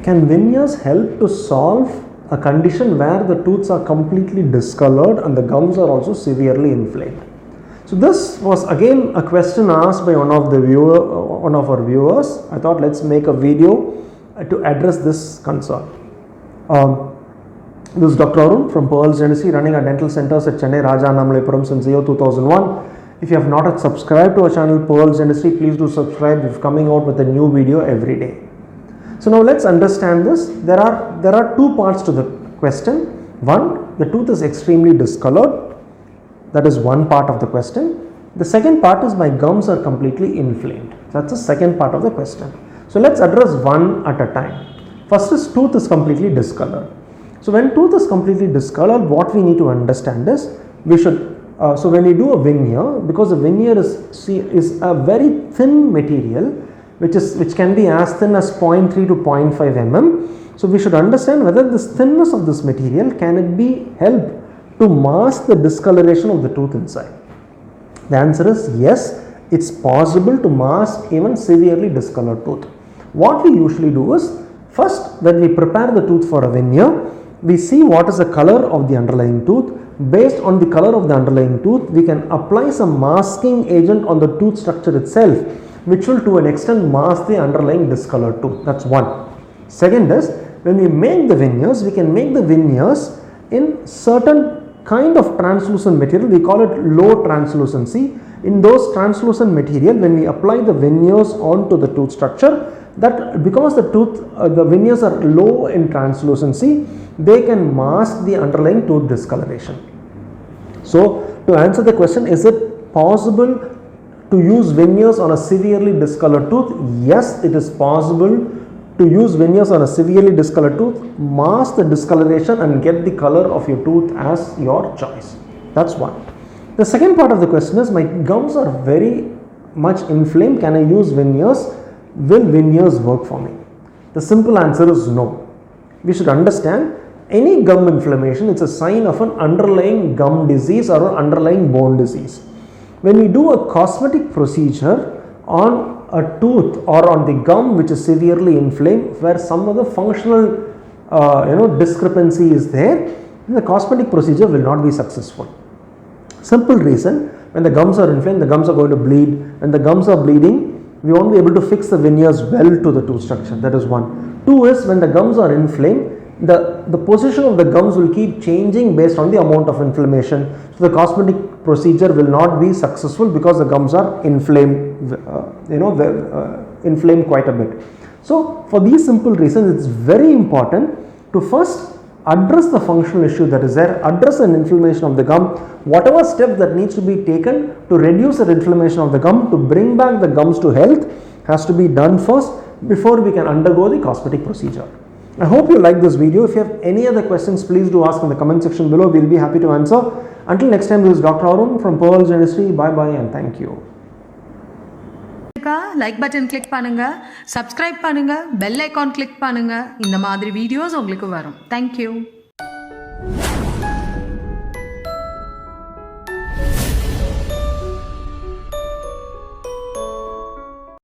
can veneers help to solve a condition where the tooths are completely discolored and the gums are also severely inflamed? So this was again a question asked by one of our viewers. I thought let's make a video to address this concern. This is Dr. Arun from Pearls Dentistry, running our dental centers at Chennai, Raja Annamalapuram since year 2001. If you have not yet subscribed to our channel Pearls Dentistry, please do subscribe. We're coming out with a new video every day. So now let's understand this. There are two parts to the question. One, the tooth is extremely discolored. That is one part of the question. The second part is my gums are completely inflamed. That's the second part of the question. So let's address one at a time. First is tooth is completely discolored. So when tooth is completely discolored, what we need to understand is we should so when you do a veneer, because the veneer is a very thin material, which can be as thin as 0.3 to 0.5 mm. So we should understand whether this thinness of this material can it be helped to mask the discoloration of the tooth inside. The answer is yes, it's possible to mask even severely discolored tooth. What we usually do is, first when we prepare the tooth for a veneer, we see what is the color of the underlying tooth. Based on the color of the underlying tooth, we can apply some masking agent on the tooth structure itself, which will to an extent mask the underlying discolored tooth. That's one. Second is, when we make the veneers, we can make the veneers in certain kind of translucent material. We call it low translucency. In those translucent material, when we apply the veneers onto the tooth structure, that because the veneers are low in translucency, they can mask the underlying tooth discoloration. So to answer the question, is it possible to use veneers on a severely discolored tooth? Yes, it is possible to use veneers on a severely discolored tooth, mask the discoloration and get the color of your tooth as your choice. That's one. The second part of the question is, my gums are very much inflamed. Can I use veneers? Will veneers work for me? The simple answer is no. We should understand any gum inflammation, it's a sign of an underlying gum disease or an underlying bone disease. When we do a cosmetic procedure on a tooth or on the gum which is severely inflamed, where some of the functional discrepancy is there, the cosmetic procedure will not be successful. Simple reason, when the gums are inflamed, the gums are going to bleed. When the gums are bleeding, we won't be able to fix the veneers well to the tooth structure. That is one. Two is, when the gums are inflamed, the position of the gums will keep changing based on the amount of inflammation. So the cosmetic procedure will not be successful because the gums are inflamed, inflamed quite a bit. So for these simple reasons, it's very important to first address the functional issue that is there, address an inflammation of the gum. Whatever step that needs to be taken to reduce the inflammation of the gum, to bring back the gums to health, has to be done first before we can undergo the cosmetic procedure. I hope you like this video. If you have any other questions, please do ask in the comment section below. We'll be happy to answer. Until next time, this is Dr. Arun from Pearls Dentistry. Bye bye and thank you. Like button click பண்ணுங்க, subscribe பண்ணுங்க, bell icon click பண்ணுங்க. இந்த மாதிரி videos உங்களுக்கு வரும். Thank you.